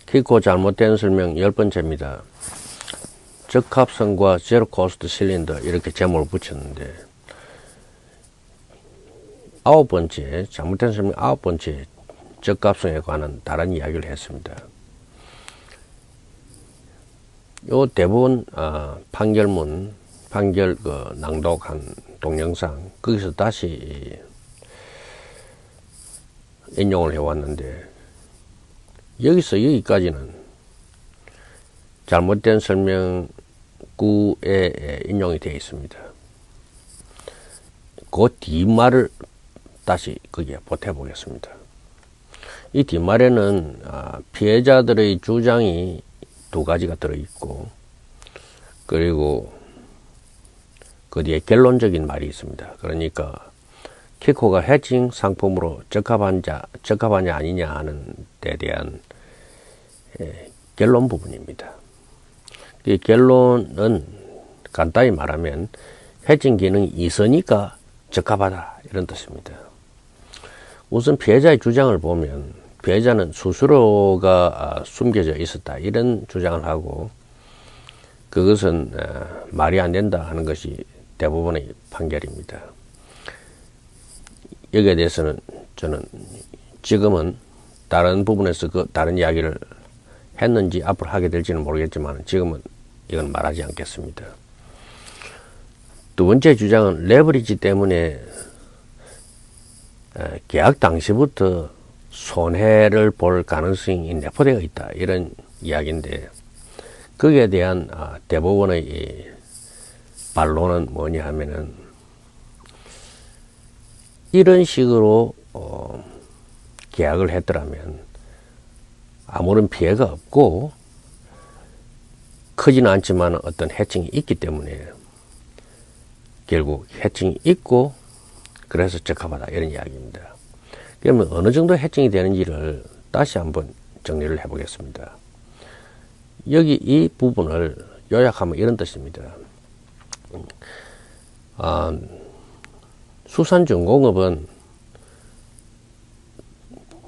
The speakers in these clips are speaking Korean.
키코 잘못된 설명 10번째입니다. 적합성과 제로 코스트 실린더 이렇게 제목을 붙였는데 9번째 잘못된 설명 9번째 적합성에 관한 다른 이야기를 했습니다. 요 대부분 판결 낭독한 동영상 거기서 다시 인용을 해왔는데 여기서 여기까지는 잘못된 설명 9에 인용이 되어 있습니다. 그 뒷말을 다시 거기에 보태보겠습니다. 이 뒷말에는 피해자들의 주장이 두 가지가 들어있고 그리고 그 뒤에 결론적인 말이 있습니다. 그러니까 키코가 해칭 상품으로 적합하냐 아니냐 하는 데 대한 결론 부분입니다. 이 결론은 간단히 말하면 해칭 기능이 있으니까 적합하다 이런 뜻입니다. 우선 피해자의 주장을 보면 피해자는 수수료가 숨겨져 있었다 이런 주장을 하고 그것은 말이 안 된다 하는 것이 대부분의 판결입니다. 여기에 대해서는 저는 지금은 다른 부분에서 다른 이야기를 했는지 앞으로 하게 될지는 모르겠지만 지금은 이건 말하지 않겠습니다. 두 번째 주장은 레버리지 때문에 계약 당시부터 손해를 볼 가능성이 내포되어 있다 이런 이야기인데 거기에 대한 대부분의 반론은 뭐냐 하면은 이런 식으로 계약을 했더라면 아무런 피해가 없고 크지는 않지만 어떤 해칭이 있기 때문에 결국 해칭이 있고 그래서 적합하다 이런 이야기입니다. 그러면 어느 정도 해칭이 되는지를 다시 한번 정리를 해보겠습니다. 여기 이 부분을 요약하면 이런 뜻입니다. 수산중공업은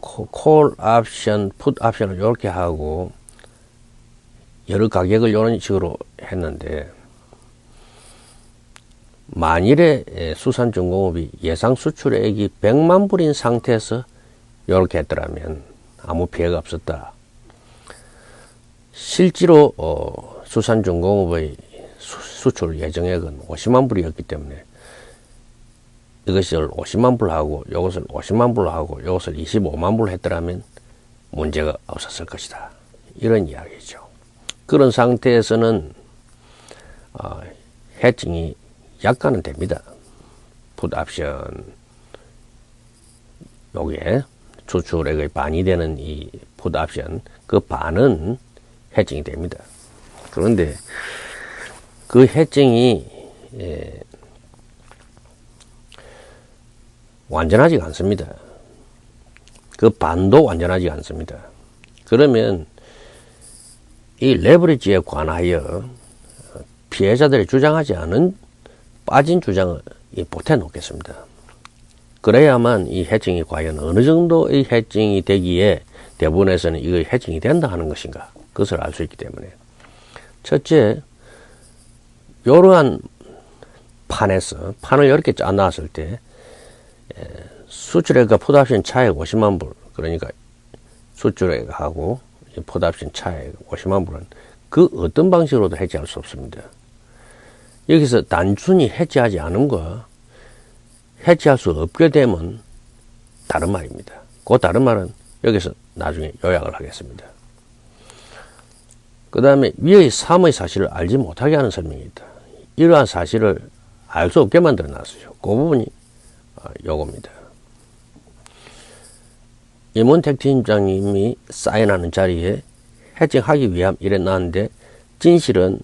콜 옵션, 풋 옵션을 이렇게 하고 여러 가격을 이런 식으로 했는데 만일에 수산중공업이 예상 수출액이 100만 불인 상태에서 이렇게 했더라면 아무 피해가 없었다. 실제로 수산중공업의 수출 예정액은 50만 불이었기 때문에 이것을 50만 불 하고 이것을 50만 불 하고 이것을 25만 불 했더라면 문제가 없었을 것이다. 이런 이야기죠. 그런 상태에서는 해칭이 약간은 됩니다. 풋옵션 요게 수출액의 반이 되는 이 풋옵션 그 반은 해칭이 됩니다. 그런데 그 해칭이 완전하지가 않습니다. 그 반도 완전하지 않습니다. 그러면 이 레버리지에 관하여 피해자들이 주장하지 않은 빠진 주장을 보태 놓겠습니다. 그래야만 이 해칭이 과연 어느 정도의 해칭이 되기에 대부분에서는 이거 해칭이 된다 하는 것인가 그것을 알 수 있기 때문에 첫째 이러한 판을 이렇게 짜놨을 때 수출액과 풋옵션 차액 50만 불 그러니까 수출액하고 풋옵션 차액 50만 불은 그 어떤 방식으로도 해지할 수 없습니다. 여기서 단순히 해지하지 않은 거 해지할 수 없게 되면 다른 말입니다. 그 다른 말은 여기서 나중에 요약을 하겠습니다. 그 다음에 위의 3의 사실을 알지 못하게 하는 설명이 있다. 이러한 사실을 알 수 없게 만들어 놨어요. 그 부분이 요겁니다. 임원택 팀장님이 사인하는 자리에 해칭하기 위함 이래 놨는데 진실은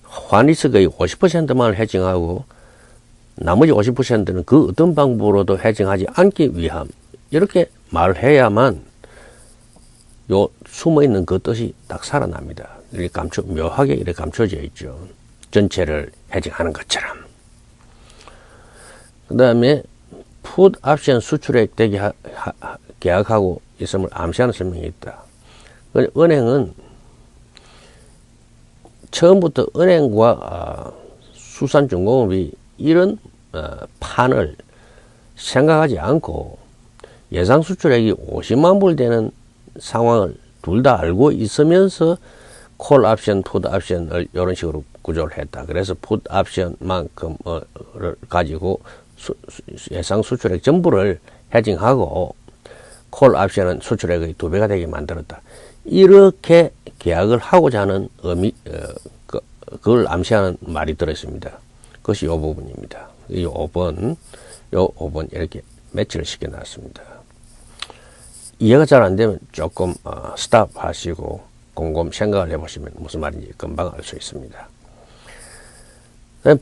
환리스크의 50%만 해칭하고 나머지 50%는 그 어떤 방법으로도 해칭하지 않기 위함 이렇게 말을 해야만 요 숨어있는 그 뜻이 딱 살아납니다. 이렇게 묘하게 이렇게 감춰져 있죠. 전체를 해칭하는 것처럼. 그 다음에 풋 옵션 수출액 되게 계약하고 있음을 암시하는 설명이 있다. 은행은 처음부터 은행과 수산중공업이 이런 판을 생각하지 않고 예상 수출액이 50만 불 되는 상황을 둘 다 알고 있으면서 콜 옵션, 풋 옵션을 이런 식으로 구조를 했다. 그래서 풋 옵션만큼을 가지고 예상 수출액 전부를 해징하고 콜 옵션은 수출액의 2배가 되게 만들었다. 이렇게 계약을 하고자 하는 그걸 암시하는 말이 들어있습니다. 그것이 이 부분입니다. 이 5번 이렇게 매치를 시켜놨습니다. 이해가 잘 안 되면 조금 스탑 하시고 곰곰 생각을 해보시면 무슨 말인지 금방 알 수 있습니다.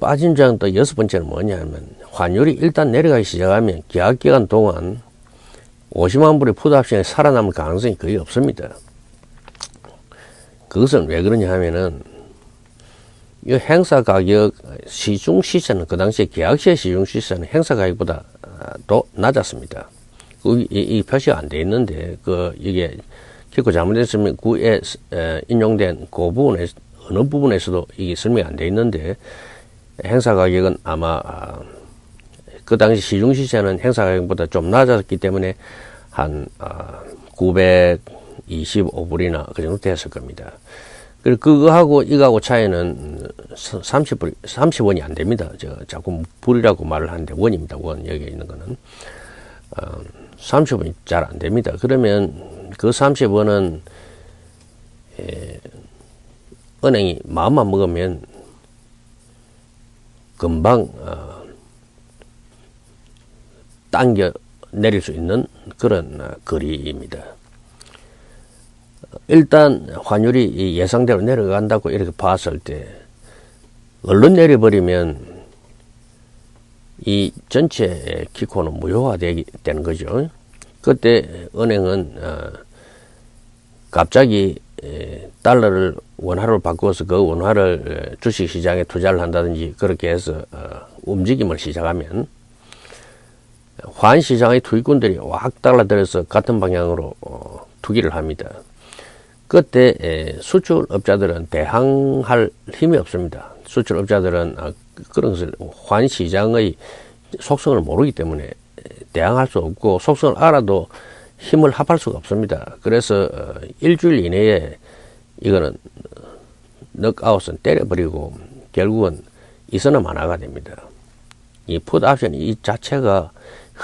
빠진 장 또 6번째는 뭐냐면 환율이 일단 내려가기 시작하면 계약기간 동안 50만 불의 풋옵션이 살아남을 가능성이 거의 없습니다. 그것은 왜 그러냐 하면은 이 행사 가격 시중 시세는 그 당시에 계약시의 시중 시세는 행사 가격보다 더 낮았습니다. 이 표시가 안 돼 있는데 이게 결코 잘못됐으면 구에 인용된 그 부분에 어느 부분에서도 이게 설명이 안 돼 있는데 행사 가격은 아마 그 당시 시중 시세는 행사 가격보다 좀 낮았기 때문에 한 925불이나 그 정도 됐을 겁니다. 그리고 그거하고 이거하고 차이는 30원이 안 됩니다. 자꾸 불이라고 말을 하는데 원입니다. 원 여기 있는 거는 30원이 잘 안 됩니다. 그러면 그 30원은 은행이 마음만 먹으면 금방 당겨 내릴 수 있는 그런 거리입니다. 일단 환율이 예상대로 내려간다고 이렇게 봤을 때 얼른 내려버리면 이 전체 기코는 무효화되는 거죠. 그때 은행은 갑자기 달러를 원화로 바꿔서 그 원화를 주식시장에 투자를 한다든지 그렇게 해서 움직임을 시작하면 환시장의 투기꾼들이 확 달라들어서 같은 방향으로 투기를 합니다. 그때 수출업자들은 대항할 힘이 없습니다. 수출업자들은 그런 것을 환시장의 속성을 모르기 때문에 대항할 수 없고 속성을 알아도 힘을 합할 수가 없습니다. 그래서 일주일 이내에 이거는 넉아웃은 때려버리고 결국은 이서나 마나가 됩니다. 이 풋옵션 이 자체가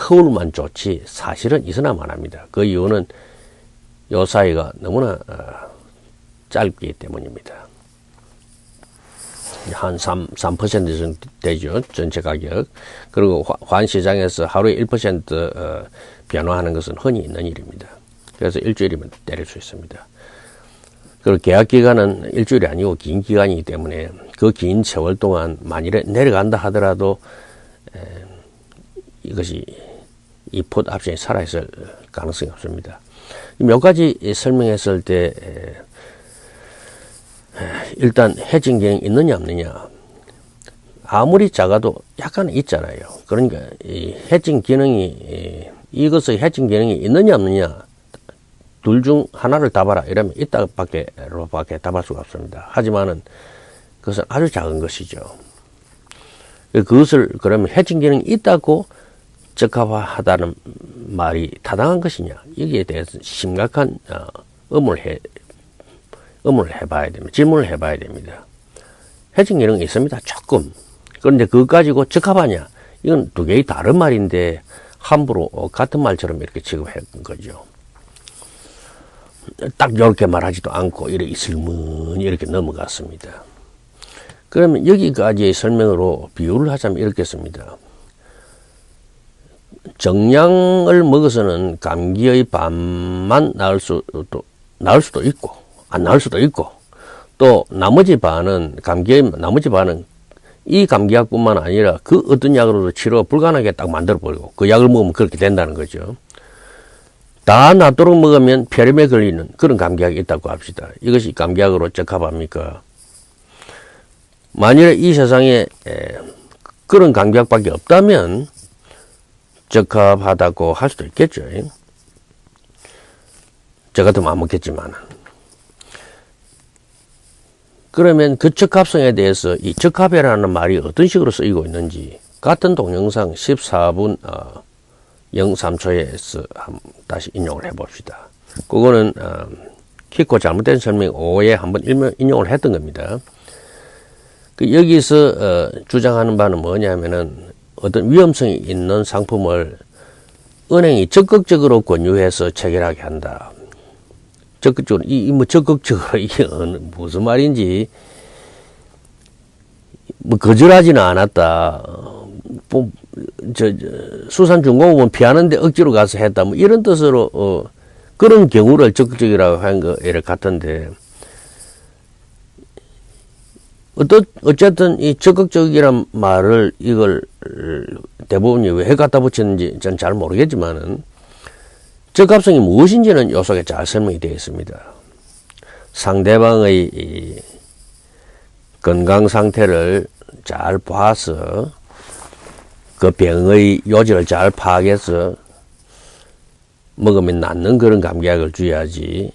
허울만 좋지 사실은 이서나 마나입니다. 그 이유는 요 사이가 너무나 짧기 때문입니다. 한 3% 정도 되죠. 전체 가격. 그리고 환시장에서 하루에 1% 변화하는 것은 흔히 있는 일입니다. 그래서 일주일이면 때릴 수 있습니다. 그리고 계약 기간은 일주일이 아니고 긴 기간이기 때문에 그 긴 세월 동안 만일에 내려간다 하더라도 이것이 이 풋 옵션이 살아있을 가능성이 없습니다. 몇 가지 설명했을 때 일단 해징 기능이 있느냐 없느냐 아무리 작아도 약간은 있잖아요. 그러니까 이 해징 기능이 이것의 해징 기능이 있느냐 없느냐 둘 중 하나를 답하라 이러면 있다밖에 답할 수가 없습니다. 하지만은 그것은 아주 작은 것이죠. 그것을 그러면 해징 기능이 있다고 적합하다는 말이 타당한 것이냐 여기에 대해서 심각한 의문을 해봐야 됩니다. 질문을 해봐야 됩니다. 해징 기능이 있습니다. 조금. 그런데 그거 가지고 적합하냐 이건 두 개의 다른 말인데 함부로 같은 말처럼 이렇게 취급한 거죠. 딱 이렇게 말하지도 않고 이렇게 슬문히 이렇게 넘어갔습니다. 그러면 여기까지의 설명으로 비유를 하자면 이렇겠습니다. 정량을 먹어서는 감기의 반만 나을 수도 있고 안 나을 수도 있고 또 나머지 반은 이 감기약뿐만 아니라 그 어떤 약으로도 치료 불가능하게 딱 만들어버리고 그 약을 먹으면 그렇게 된다는 거죠. 다 낫도록 먹으면 폐렴에 걸리는 그런 감기약이 있다고 합시다. 이것이 감기약으로 적합합니까? 만일에 이 세상에 그런 감기약밖에 없다면 적합하다고 할 수도 있겠죠. 저 같으면 안 먹겠지만은. 그러면 그 적합성에 대해서 이 적합이라는 말이 어떤 식으로 쓰이고 있는지 같은 동영상 14분 03초에서 다시 인용을 해봅시다. 그거는 키코 잘못된 설명 5에 한번 인용을 했던 겁니다. 여기서 주장하는 바는 뭐냐면은 어떤 위험성이 있는 상품을 은행이 적극적으로 권유해서 체결하게 한다. 적극적으로, 적극적으로, 이게 무슨 말인지, 거절하지는 않았다. 수산중공업은 피하는데 억지로 가서 했다. 이런 뜻으로, 그런 경우를 적극적이라고 한 거를 같은데, 어쨌든 이 적극적이란 말을 이걸 대부분이 왜 갖다 붙였는지 전 잘 모르겠지만은, 적합성이 무엇인지는 요 속에 잘 설명이 되어 있습니다. 상대방의 이 건강 상태를 잘 봐서 그 병의 요지를 잘 파악해서 먹으면 낫는 그런 감기약을 줘야지,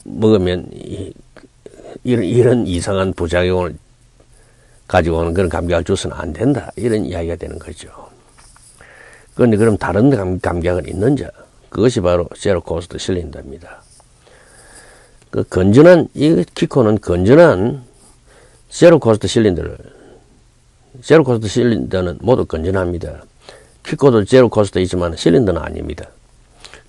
먹으면 이런 이상한 부작용을 가지고 오는 그런 감기약을 줘서는 안 된다. 이런 이야기가 되는 거죠. 그런데 그럼 다른 감기약은 있는지? 그것이 바로 제로 코스트 실린더입니다. 그 건전한, 이 키코는 건전한 제로 코스트 실린더는 모두 건전합니다. 키코도 제로 코스트 있지만 실린더는 아닙니다.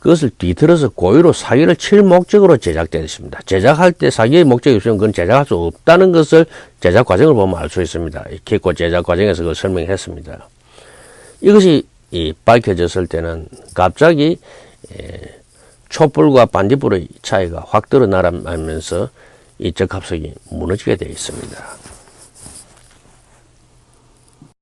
그것을 뒤틀어서 고의로 사기를 칠 목적으로 제작되었습니다. 제작할 때 사기의 목적이 없으면 그건 제작할 수 없다는 것을 제작 과정을 보면 알 수 있습니다. 키코 제작 과정에서 그걸 설명했습니다. 이것이 밝혀졌을 때는 갑자기 촛불과 반딧불의 차이가 확 드러나면서 이 적합성이 무너지게 되어 있습니다.